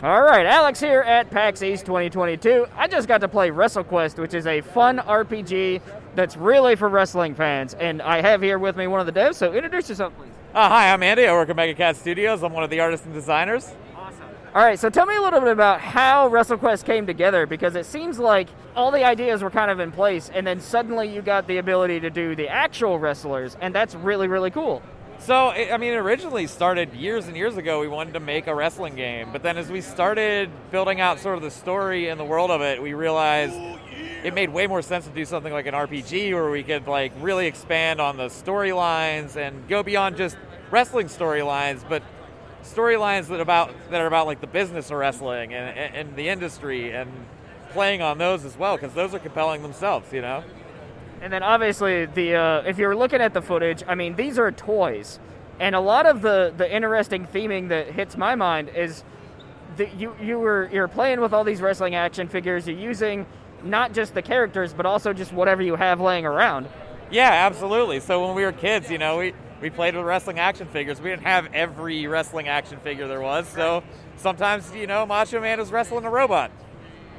All right, Alex here at PAX East 2022. I just got to play WrestleQuest, which is a fun RPG that's really for wrestling fans. And I have here with me one of the devs, so introduce yourself, please. Hi, I'm Andy. I work at MegaCat Studios. I'm one of the artists and designers. Awesome. All right, so tell me a little bit about how WrestleQuest came together, because it seems like all the ideas were kind of in place, and then suddenly you got the ability to do the actual wrestlers, and that's really, really cool. So, it originally started years and years ago. We wanted to make a wrestling game, but then as we started building out sort of the story and the world of it, we realized it made way more sense to do something like an RPG where we could like really expand on the storylines and go beyond just wrestling storylines, but storylines that are about like the business of wrestling and the industry, and playing on those as well, because those are compelling themselves, you know? And then obviously, if you're looking at the footage, I mean, these are toys. And a lot of the interesting theming that hits my mind is that you're playing with all these wrestling action figures. You're using not just the characters, but also just whatever you have laying around. Yeah, absolutely. So when we were kids, you know, we played with wrestling action figures. We didn't have every wrestling action figure there was. So sometimes, you know, Macho Man was wrestling a robot.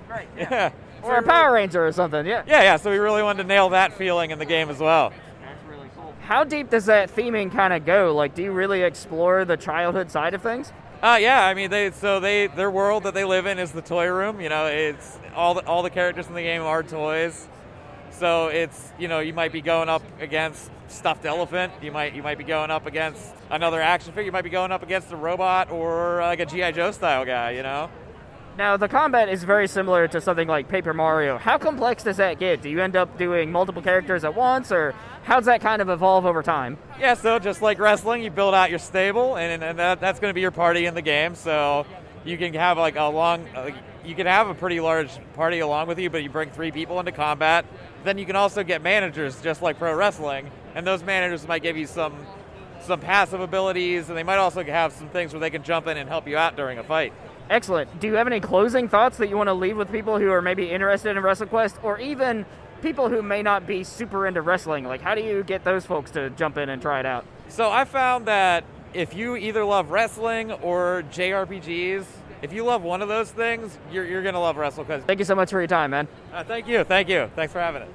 Right. Yeah. Or a Power Ranger or something, yeah. Yeah, so we really wanted to nail that feeling in the game as well. That's really cool. How deep does that theming kind of go? Like, do you really explore the childhood side of things? Yeah, I mean, their world that they live in is the toy room. You know, it's all the characters in the game are toys. So it's, you know, you might be going up against stuffed elephant. You might be going up against another action figure. You might be going up against a robot or like a G.I. Joe style guy, you know? Now, the combat is very similar to something like Paper Mario. How complex does that get? Do you end up doing multiple characters at once, or how does that kind of evolve over time? Yeah, so just like wrestling, you build out your stable, and that's going to be your party in the game. So you can have like you can have a pretty large party along with you, but you bring 3 people into combat. Then you can also get managers, just like pro wrestling, and those managers might give you some passive abilities, and they might also have some things where they can jump in and help you out during a fight. Excellent. Do you have any closing thoughts that you want to leave with people who are maybe interested in WrestleQuest, or even people who may not be super into wrestling? Like, how do you get those folks to jump in and try it out? So I found that if you either love wrestling or JRPGs, if you love one of those things, you're going to love WrestleQuest. Thank you so much for your time, man. Thank you. Thanks for having it.